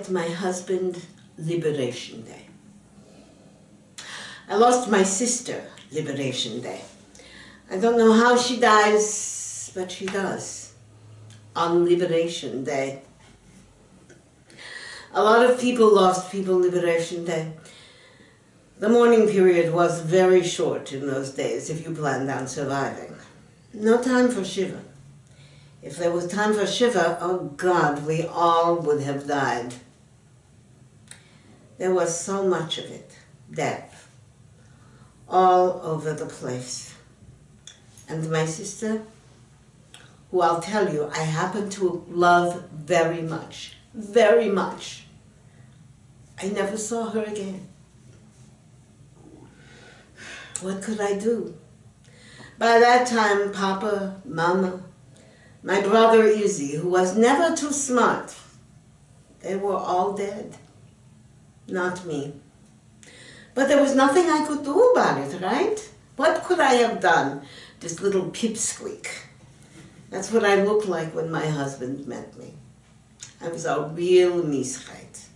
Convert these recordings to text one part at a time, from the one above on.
met my husband Liberation Day. I lost my sister Liberation Day. I don't know how she dies, but she does. On Liberation Day. A lot of people lost people Liberation Day. The mourning period was very short in those days if you planned on surviving. No time for Shiva. If there was time for Shiva, oh God, we all would have died. There was so much of it, death, all over the place. And my sister, who I'll tell you, I happen to love very much, I never saw her again. What could I do? By that time, Papa, Mama, my brother Izzy, who was never too smart, they were all dead. Not me. But there was nothing I could do about it, right? What could I have done? This little pipsqueak. That's what I looked like when my husband met me. I was a real mischait.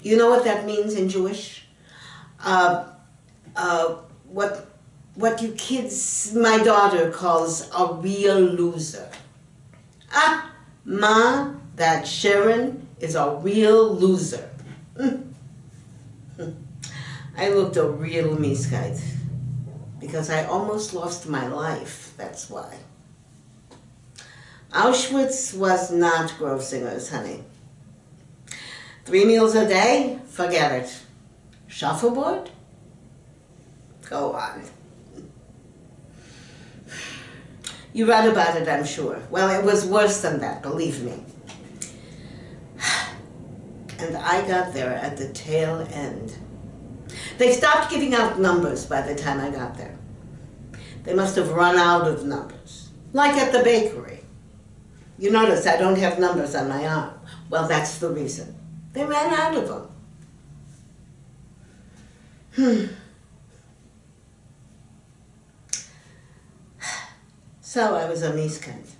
You know what that means in Jewish? What you kids, my daughter calls a real loser. That Sharon is a real loser. I looked a real mischait because I almost lost my life, that's why. Auschwitz was not Grossinger's, honey. 3 meals a day? Forget it. Shuffleboard? Go on. You read about it, I'm sure. Well, it was worse than that, believe me. And I got there at the tail end. They stopped giving out numbers by the time I got there. They must have run out of numbers. Like at the bakery. You notice I don't have numbers on my arm. Well, that's the reason. They ran out of them. So I was a mischait.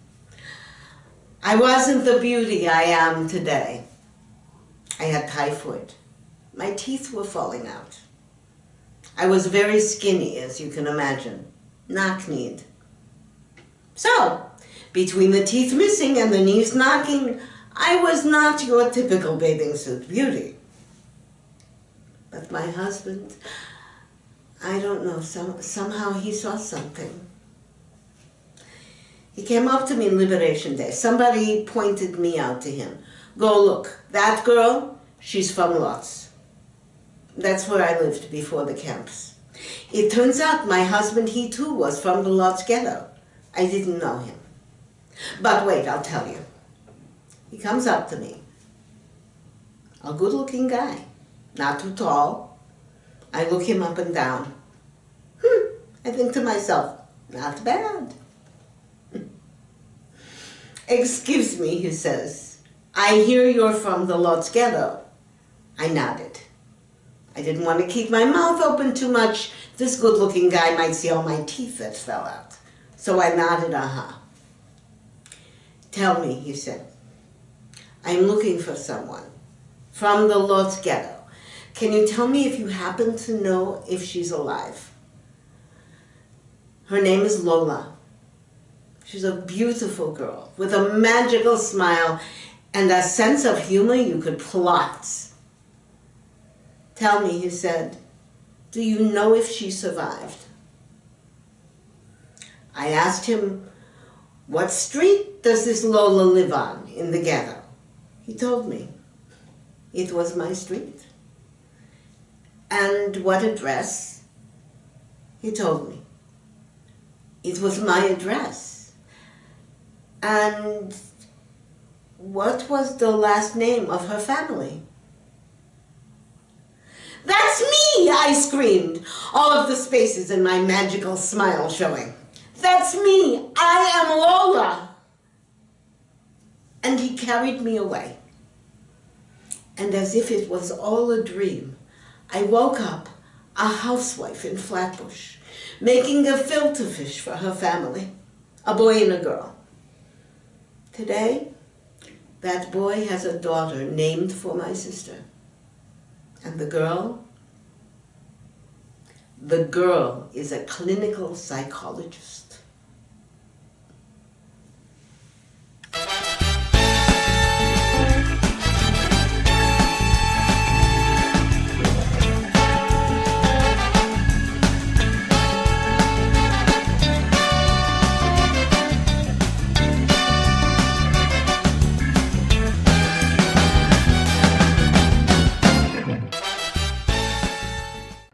I wasn't the beauty I am today. I had typhoid. My teeth were falling out. I was very skinny, as you can imagine. Knock-kneed. So, between the teeth missing and the knees knocking, I was not your typical bathing suit beauty. But my husband, I don't know, somehow he saw something. He came up to me Liberation Day. Somebody pointed me out to him. Go look, that girl, she's from Lodz. That's where I lived before the camps. It turns out my husband, he too was from the Lodz ghetto. I didn't know him. But wait, I'll tell you. He comes up to me. A good-looking guy. Not too tall. I look him up and down. I think to myself, not bad. Excuse me, he says. I hear you're from the Lodz ghetto. I nodded. I didn't want to keep my mouth open too much. This good-looking guy might see all my teeth that fell out. So I nodded, Tell me, he said. I'm looking for someone from the Lodz ghetto. Can you tell me if you happen to know if she's alive? Her name is Lola. She's a beautiful girl with a magical smile and a sense of humor you could plot. Tell me, he said, do you know if she survived? I asked him, what street does this Lola live on in the ghetto? He told me. It was my street. And what address? He told me. It was my address. And what was the last name of her family? That's me, I screamed, all of the spaces in my magical smile showing. That's me, I am Lola. And he carried me away. And as if it was all a dream, I woke up a housewife in Flatbush, making a filter fish for her family, a boy and a girl. Today, That boy has a daughter named for my sister. And the girl is a clinical psychologist.